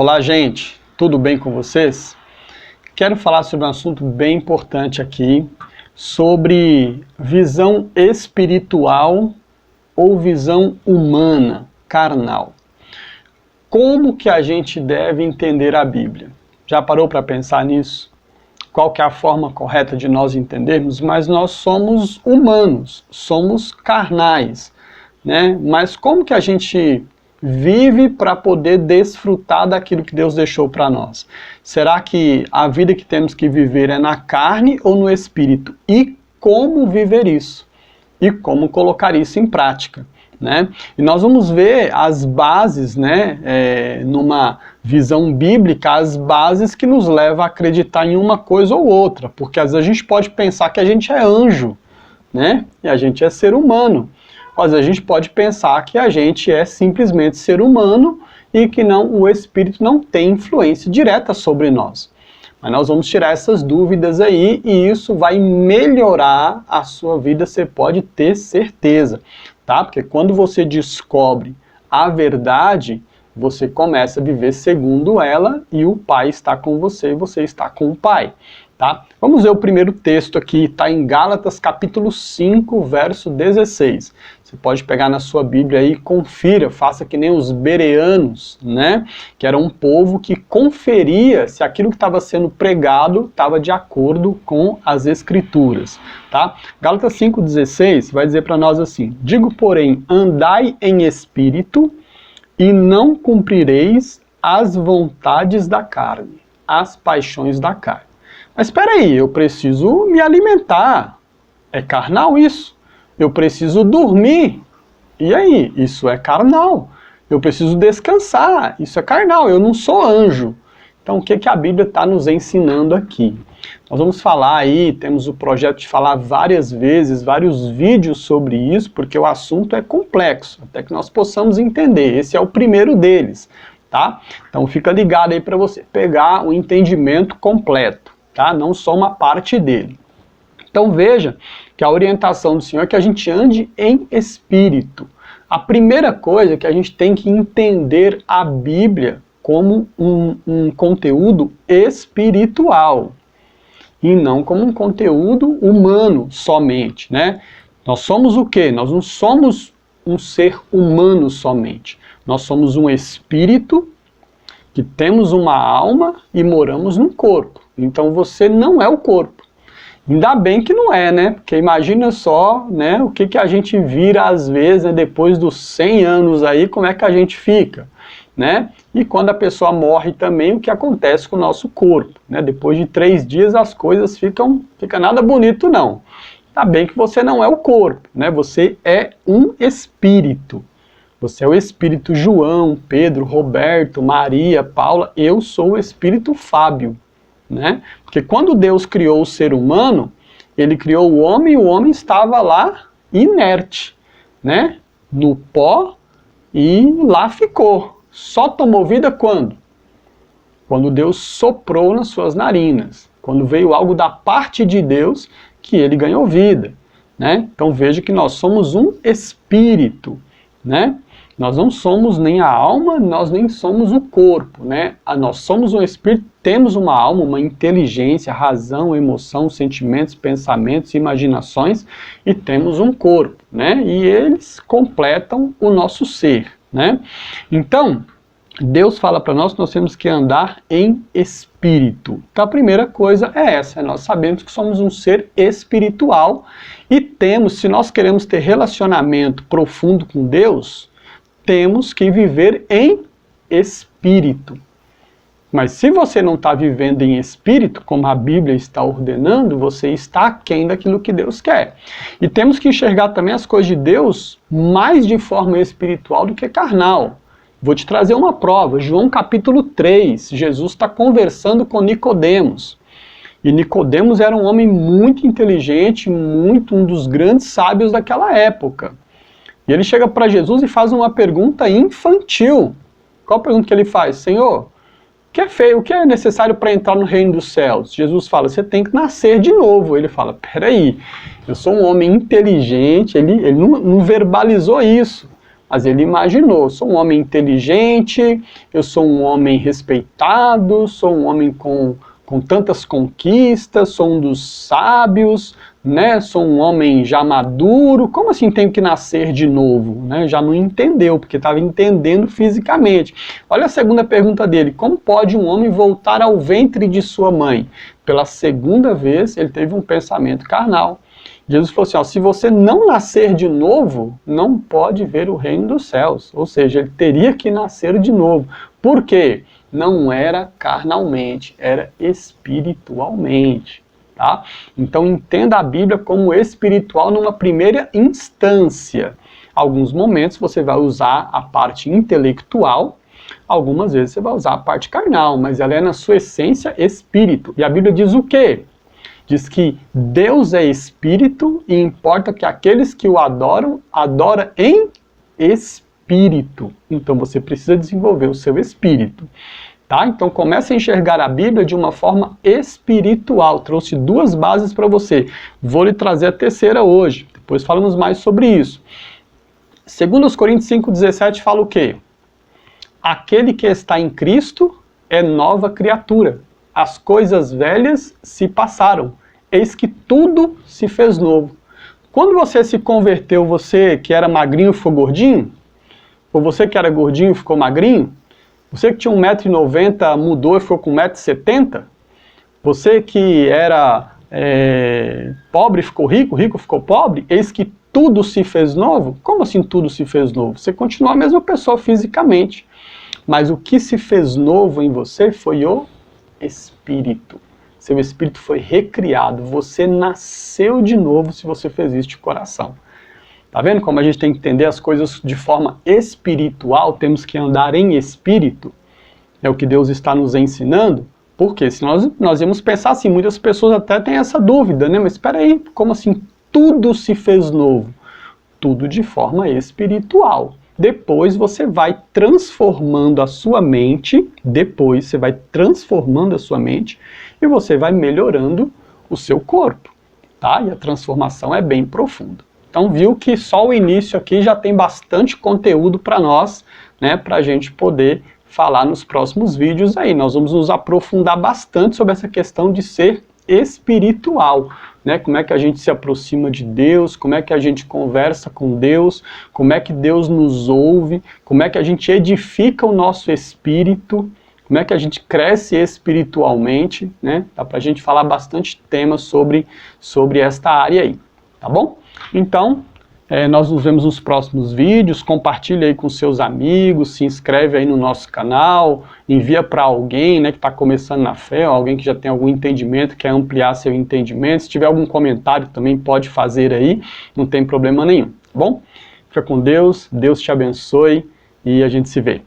Olá, gente, tudo bem com vocês? Quero falar sobre um assunto bem importante aqui, sobre visão espiritual ou visão humana, carnal. Como que a gente deve entender a Bíblia? Já parou para pensar nisso? Qual que é a forma correta de nós entendermos? Mas nós somos humanos, somos carnais, né? Mas como que a gente vive para poder desfrutar daquilo que Deus deixou para nós? Será que a vida que temos que viver é na carne ou no espírito? E como viver isso? E como colocar isso em prática? Né? E nós vamos ver as bases, né, numa visão bíblica, as bases que nos levam a acreditar em uma coisa ou outra, porque às vezes a gente pode pensar que a gente é anjo, né, e a gente é ser humano. Às vezes a gente pode pensar que a gente é simplesmente ser humano e que o Espírito não tem influência direta sobre nós. Mas nós vamos tirar essas dúvidas aí e isso vai melhorar a sua vida, você pode ter certeza. Tá? Porque quando você descobre a verdade, você começa a viver segundo ela e o Pai está com você e você está com o Pai. Tá? Vamos ver o primeiro texto aqui, está em Gálatas capítulo 5, verso 16. Você pode pegar na sua Bíblia aí e confira, faça que nem os bereanos, né? Que era um povo que conferia se aquilo que estava sendo pregado estava de acordo com as Escrituras. Tá? Gálatas 5,16 vai dizer para nós assim: digo, porém, andai em espírito e não cumprireis as vontades da carne, as paixões da carne. Mas espera aí, eu preciso me alimentar. É carnal isso. Eu preciso dormir. E aí? Isso é carnal. Eu preciso descansar. Isso é carnal. Eu não sou anjo. Então o que a Bíblia está nos ensinando aqui? Nós vamos falar aí, temos o projeto de falar várias vezes, vários vídeos sobre isso, porque o assunto é complexo, até que nós possamos entender. Esse é o primeiro deles, tá? Então fica ligado aí para você pegar o entendimento completo. Tá? Não só uma parte dele. Então veja que a orientação do Senhor é que a gente ande em espírito. A primeira coisa é que a gente tem que entender a Bíblia como um conteúdo espiritual e não como um conteúdo humano somente, né? Nós somos o quê? Nós não somos um ser humano somente. Nós somos um espírito que temos uma alma e moramos num corpo. Então você não é o corpo. Ainda bem que não é, né? Porque imagina só, né, o que a gente vira às vezes, né, depois dos 100 anos aí, como é que a gente fica, né? E quando a pessoa morre também, o que acontece com o nosso corpo, né? Depois de 3 dias as coisas fica nada bonito não. Ainda bem que você não é o corpo, né? Você é um espírito. Você é o espírito João, Pedro, Roberto, Maria, Paula. Eu sou o espírito Fábio. Né? Porque quando Deus criou o ser humano, ele criou o homem e o homem estava lá inerte, né? No pó, e lá ficou. Só tomou vida quando? Quando Deus soprou nas suas narinas. Quando veio algo da parte de Deus que ele ganhou vida. Né? Então veja que nós somos um espírito. Né? Nós não somos nem a alma, nós nem somos o corpo, né? Nós somos um espírito, temos uma alma, uma inteligência, razão, emoção, sentimentos, pensamentos, imaginações, e temos um corpo, né? E eles completam o nosso ser, né? Então, Deus fala para nós que nós temos que andar em espírito. Então a primeira coisa é essa, nós sabemos que somos um ser espiritual e temos, se nós queremos ter relacionamento profundo com Deus, temos que viver em espírito. Mas se você não está vivendo em espírito, como a Bíblia está ordenando, você está aquém daquilo que Deus quer. E temos que enxergar também as coisas de Deus mais de forma espiritual do que carnal. Vou te trazer uma prova. João capítulo 3, Jesus está conversando com Nicodemos. E Nicodemos era um homem muito inteligente, um dos grandes sábios daquela época. E ele chega para Jesus e faz uma pergunta infantil. Qual a pergunta que ele faz? Senhor, o que é necessário para entrar no reino dos céus? Jesus fala, você tem que nascer de novo. Ele fala, peraí, eu sou um homem inteligente, ele não verbalizou isso. Mas ele imaginou, sou um homem inteligente, eu sou um homem respeitado, sou um homem com tantas conquistas, sou um dos sábios, né? Sou um homem já maduro, como assim tenho que nascer de novo? Né? Já não entendeu, porque estava entendendo fisicamente. Olha a segunda pergunta dele, como pode um homem voltar ao ventre de sua mãe? Pela segunda vez ele teve um pensamento carnal. Jesus falou assim, ó, se você não nascer de novo, não pode ver o reino dos céus. Ou seja, ele teria que nascer de novo. Por quê? Não era carnalmente, era espiritualmente. Tá? Então entenda a Bíblia como espiritual numa primeira instância. Alguns momentos você vai usar a parte intelectual, algumas vezes você vai usar a parte carnal, mas ela é na sua essência espírito. E a Bíblia diz o quê? Diz que Deus é espírito e importa que aqueles que o adoram, adoram em espírito. Então você precisa desenvolver o seu espírito. Tá? Então comece a enxergar a Bíblia de uma forma espiritual. Trouxe duas bases para você. Vou lhe trazer a terceira hoje. Depois falamos mais sobre isso. 2 Coríntios 5,17 fala o quê? Aquele que está em Cristo é nova criatura. As coisas velhas se passaram. Eis que tudo se fez novo. Quando você se converteu, você que era magrinho ficou gordinho? Ou você que era gordinho ficou magrinho? Você que tinha 1,90 m mudou e ficou com 1,70 m? Você que era pobre ficou rico, rico ficou pobre? Eis que tudo se fez novo? Como assim tudo se fez novo? Você continua a mesma pessoa fisicamente. Mas o que se fez novo em você foi o espírito. Seu espírito foi recriado. Você nasceu de novo se você fez isso de coração. Tá vendo como a gente tem que entender as coisas de forma espiritual? Temos que andar em espírito. É o que Deus está nos ensinando. Porque se nós íamos pensar assim, muitas pessoas até têm essa dúvida, né? Mas espera aí, como assim tudo se fez novo? Tudo de forma espiritual. Depois você vai transformando a sua mente, e você vai melhorando o seu corpo, tá? E a transformação é bem profunda. Então viu que só o início aqui já tem bastante conteúdo para nós, né? Para a gente poder falar nos próximos vídeos aí. Nós vamos nos aprofundar bastante sobre essa questão de ser espiritual, né? Como é que a gente se aproxima de Deus, como é que a gente conversa com Deus, como é que Deus nos ouve, como é que a gente edifica o nosso espírito, como é que a gente cresce espiritualmente, né? Dá pra gente falar bastante temas sobre esta área aí, tá bom? Então, nós nos vemos nos próximos vídeos, compartilha aí com seus amigos, se inscreve aí no nosso canal, envia para alguém, né, que está começando na fé, ou alguém que já tem algum entendimento, quer ampliar seu entendimento. Se tiver algum comentário também pode fazer aí, não tem problema nenhum, tá bom? Fica com Deus, Deus te abençoe e a gente se vê.